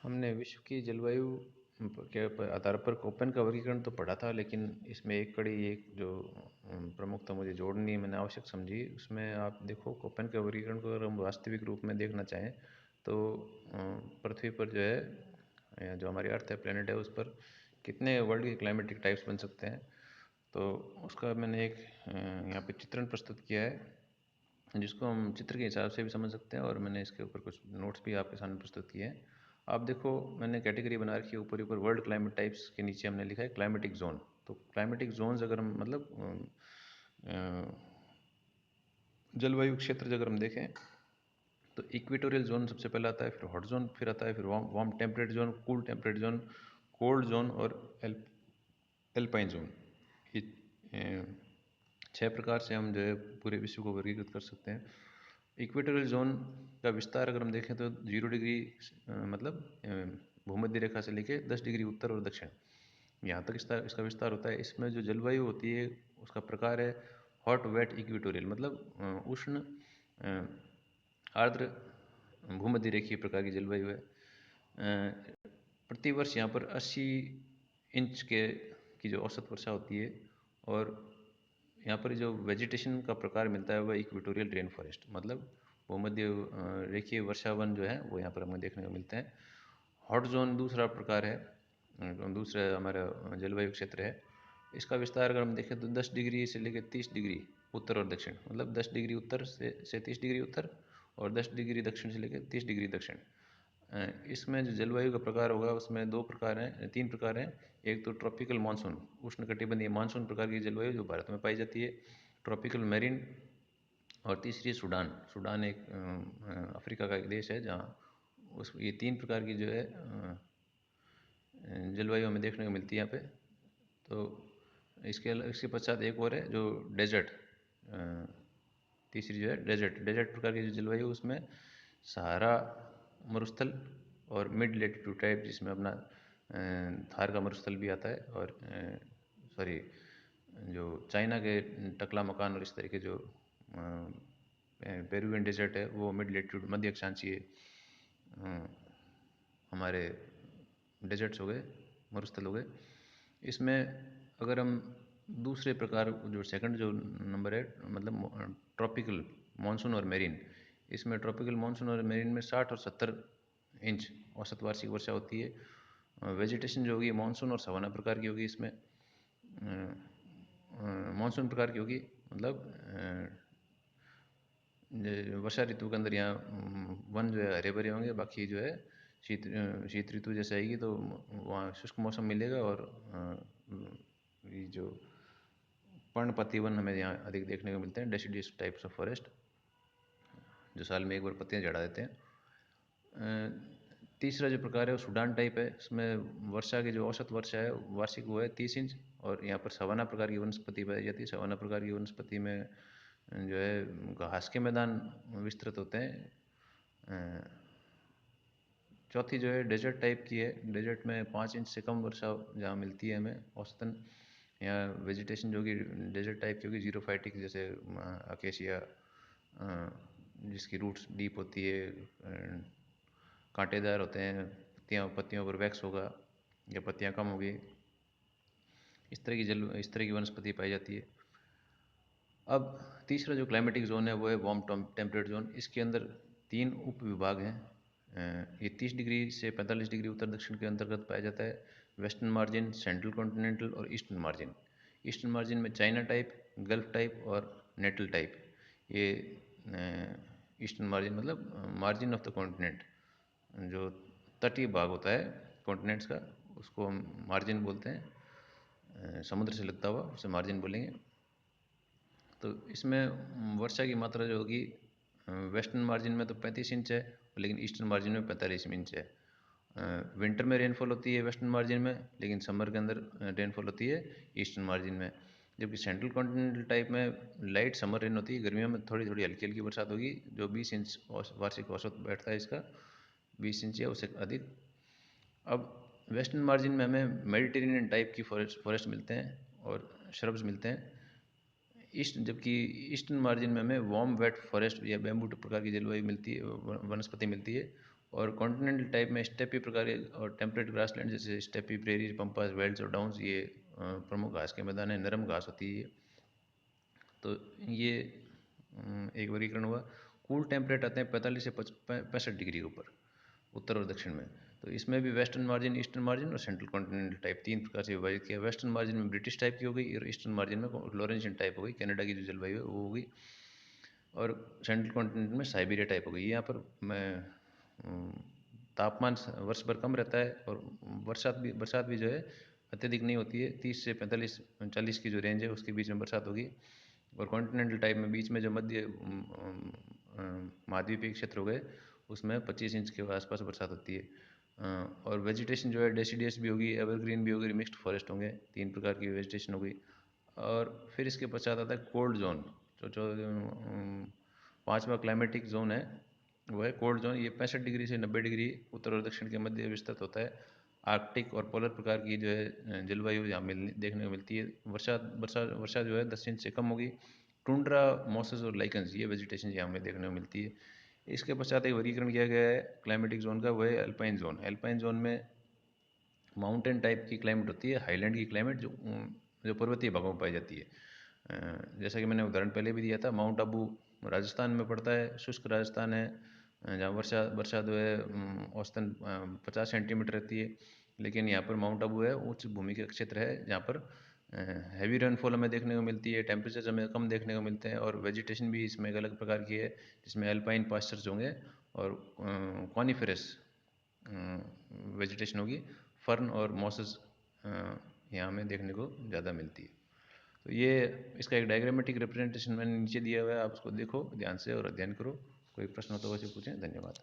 हमने विश्व की जलवायु के आधार पर कोपेन का वर्गीकरण तो पढ़ा था, लेकिन इसमें एक कड़ी एक जो प्रमुखता मुझे जोड़नी मैंने आवश्यक समझी, उसमें आप देखो कोपेन के वर्गीकरण को अगर हम वास्तविक रूप में देखना चाहें तो पृथ्वी पर जो है, जो हमारी अर्थ है, प्लेनेट है, उस पर कितने वर्ल्ड के क्लाइमेटिक टाइप्स बन सकते हैं। तो उसका मैंने एक यहाँ पे चित्रण प्रस्तुत किया है, जिसको हम चित्र के हिसाब से भी समझ सकते हैं, और मैंने इसके ऊपर कुछ नोट्स भी आपके सामने प्रस्तुत किए हैं। आप देखो, मैंने कैटेगरी बना रखी है ऊपर ऊपर वर्ल्ड क्लाइमेट टाइप्स के नीचे हमने लिखा है क्लाइमेटिक जोन। तो क्लाइमेटिक जोन्स अगर हम मतलब जलवायु क्षेत्र अगर हम देखें तो इक्वेटोरियल जोन सबसे पहले आता है, फिर हॉट जोन, फिर आता है फिर warm temperate zone, cool temperate zone, cold zone और एल्पाइन जोन। ये 6 प्रकार से हम जो है पूरे विश्व को वर्गीकृत कर सकते हैं। इक्वेटोरियल जोन का विस्तार अगर हम देखें तो 0 डिग्री मतलब भूमध्य रेखा से लेके 10 डिग्री उत्तर और दक्षिण, यहाँ तक इसका विस्तार होता है। इसमें जो जलवायु होती है उसका प्रकार है हॉट वेट इक्वेटोरियल, मतलब उष्ण आर्द्र भूमध्य रेखीय प्रकार की जलवायु है। प्रतिवर्ष यहाँ पर 80 इंच की जो औसत वर्षा होती है, और यहाँ पर जो वेजिटेशन का प्रकार मिलता है वह इक्वेटोरियल रेन फॉरेस्ट, मतलब भूमध्य रेखीय वर्षावन जो है वो यहाँ पर हमें देखने को मिलते हैं। हॉट जोन दूसरा प्रकार है, दूसरा हमारा जलवायु क्षेत्र है। इसका विस्तार अगर हम देखें तो 10 डिग्री से लेकर 30 डिग्री उत्तर और दक्षिण, मतलब 10 डिग्री उत्तर से 30 डिग्री उत्तर और 10 डिग्री दक्षिण से लेकर 30 डिग्री दक्षिण। इसमें जो जलवायु का प्रकार होगा उसमें 2 प्रकार हैं, 3 प्रकार हैं। एक तो ट्रॉपिकल मानसून, उष्णकटिबंधीय मानसून प्रकार की जलवायु जो भारत में पाई जाती है, ट्रॉपिकल मेरीन, और तीसरी सूडान। सूडान एक अफ्रीका का एक देश है जहाँ उस ये 3 प्रकार की जो है जलवायु हमें देखने को मिलती है यहाँ पे। तो इसके पश्चात एक और है जो डेजर्ट, तीसरी जो है डेजर्ट प्रकार की जो जलवायु, उसमें सहारा मरुस्थल और मिड लेटीट्यूड टाइप, जिसमें अपना थार का मरुस्थल भी आता है, और सॉरी जो चाइना के टकला मकान और इस तरह के जो पेरुवियन डेजर्ट है वो मिड लेटीट्यूड मध्य अक्षांशीय हमारे डेजर्ट्स हो गए, मरुस्थल हो गए। इसमें अगर हम दूसरे प्रकार जो सेकंड जो नंबर है, मतलब ट्रॉपिकल मानसून और मेरीन, इसमें ट्रॉपिकल मानसून और मेरीन में 60 और 70 इंच औसत वार्षिक वर्षा होती है। वेजिटेशन जो होगी मानसून और सवाना प्रकार की होगी। इसमें मानसून प्रकार की होगी, मतलब वर्षा ऋतु के अंदर यहाँ वन जो है हरे भरे होंगे, बाकी जो है शीत ऋतु जैसे आएगी तो वहाँ शुष्क मौसम मिलेगा, और ये जो पर्णपाती वन हमें यहाँ अधिक देखने को मिलते हैं, डेसिडियस टाइप्स ऑफ फॉरेस्ट, जो साल में एक बार पत्तियाँ झड़ा देते हैं। तीसरा जो प्रकार है वो सूडान टाइप है। इसमें वर्षा की जो औसत वर्षा है वार्षिक वो है 30 इंच, और यहाँ पर सवाना प्रकार की वनस्पति पाई जाती है। सवाना प्रकार की वनस्पति में जो है घास के मैदान विस्तृत होते हैं। चौथी जो है डेजर्ट टाइप की है। डेजर्ट में 5 इंच से कम वर्षा जहाँ मिलती है हमें औसतन। यहाँ वेजिटेशन जो कि डेजर्ट टाइप की होगी, जीरोफाइटिक, जैसे अकेशिया जिसकी रूट्स डीप होती है, कांटेदार होते हैं, पत्तियों पर वैक्स होगा या पत्तियाँ कम होगी, इस तरह की वनस्पति पाई जाती है। अब तीसरा जो क्लाइमेटिक जोन है वो है वार्म टेम्परेट जोन। इसके अंदर 3 उप विभाग हैं। ये 30 डिग्री से 45 डिग्री उत्तर दक्षिण के अंतर्गत पाया जाता है। वेस्टर्न मार्जिन, सेंट्रल कॉन्टिनेंटल और ईस्टर्न मार्जिन। ईस्टर्न मार्जिन में चाइना टाइप, गल्फ टाइप और नेटल टाइप। ये ईस्टर्न मार्जिन मतलब मार्जिन ऑफ द कॉन्टिनेंट, जो तटीय भाग होता है कॉन्टिनेंट्स का, उसको हम मार्जिन बोलते हैं। समुद्र से लगता हुआ उसे मार्जिन बोलेंगे। तो इसमें वर्षा की मात्रा जो होगी वेस्टर्न मार्जिन में तो 35 इंच है, लेकिन ईस्टर्न मार्जिन में 45 इंच है। विंटर में रेनफॉल होती है वेस्टर्न मार्जिन में, लेकिन समर के अंदर रेनफॉल होती है ईस्टर्न मार्जिन में। जबकि सेंट्रल कॉन्टिनेंटल टाइप में लाइट समर रेन होती है, गर्मियों में थोड़ी थोड़ी हल्की हल्की बरसात होगी, जो 20 इंच वार्षिक औसत बैठता है इसका, 20 इंच या उससे अधिक। अब वेस्टर्न मार्जिन में हमें मेडिटेरेनियन टाइप की फॉरेस्ट मिलते हैं और श्रब्स मिलते हैं। जबकि ईस्टर्न मार्जिन में हमें वार्म वेट फॉरेस्ट या बैम्बू प्रकार की जलवायु मिलती है, वनस्पति मिलती है, और कॉन्टिनेंटल टाइप में स्टेपी प्रकार के और टेम्परेट ग्रासलैंड जैसे स्टेपी, प्रेरीज, पम्पास, वेल्ड्स और डाउन्स, ये प्रमुख घास के मैदान है, नरम घास होती है। तो ये एक वर्गीकरण हुआ। कूल टेम्परेट आते हैं 45 से 65 डिग्री के ऊपर, उत्तर और दक्षिण में। तो इसमें भी वेस्टर्न मार्जिन, ईस्टर्न मार्जिन और सेंट्रल कॉन्टिनेंटल टाइप 3 प्रकार से विभाजित किया। वेस्टर्न मार्जिन में ब्रिटिश टाइप की हो गई और ईस्टर्न मार्जिन में लॉरेंशियन टाइप हो गई, कनाडा की जो जलवायु है वो हो गई, और सेंट्रल कॉन्टिनेंट में साइबेरिया टाइप हो गई। यहाँ पर तापमान वर्ष भर कम रहता है और बरसात भी जो है अत्यधिक नहीं होती है। 30 से 45-40 की जो रेंज है उसके बीच में बरसात होगी। और कॉन्टिनेंटल टाइप में बीच में जो मध्य महाद्वीपीय क्षेत्र हो गए उसमें 25 इंच के आसपास बरसात होती है। और वेजिटेशन जो है डेसिडियस भी होगी, एवरग्रीन भी होगी, मिक्स्ड फॉरेस्ट होंगे, 3 प्रकार की वेजिटेशन होगी। और फिर इसके पश्चात आता है कोल्ड जोन। जो 5वां क्लाइमेटिक जोन है वो है कोल्ड जोन। ये 65 डिग्री से 90 डिग्री उत्तर और दक्षिण के मध्य विस्तृत होता है। आर्कटिक और पोलर प्रकार की जो है जलवायु यहाँ देखने को मिलती है। वर्षा जो है 10 इंच से कम होगी। टुंड्रा, मॉसेस और लाइकन्स, ये वेजिटेशन यहाँ हमें देखने को मिलती है। इसके पश्चात एक वर्गीकरण किया गया है क्लाइमेटिक जोन का, वो है अल्पाइन जोन। अल्पाइन जोन में माउंटेन टाइप की क्लाइमेट होती है, हाईलैंड की क्लाइमेट जो पर्वतीय भागों में पाई जाती है। जैसा कि मैंने उदाहरण पहले भी दिया था, माउंट आबू राजस्थान में पड़ता है, शुष्क राजस्थान है, जहाँ वर्षा जो है औसतन 50 सेंटीमीटर रहती है। लेकिन यहाँ पर माउंट आबू है, उच्च भूमि का क्षेत्र है जहाँ पर हैवी रेनफॉल हमें देखने को मिलती है, टेम्परेचर हमें कम देखने को मिलते हैं, और वेजिटेशन भी इसमें एक अलग प्रकार की है जिसमें अल्पाइन पास्चर्स होंगे और कॉनिफेरस वेजिटेशन होगी। फर्न और मॉसेस यहाँ हमें देखने को ज़्यादा मिलती है। तो ये इसका एक डायग्रामेटिक रिप्रेजेंटेशन मैंने नीचे दिया हुआ है, आप उसको देखो ध्यान से और अध्ययन करो। कोई प्रश्न हो तो वैसे पूछें। धन्यवाद।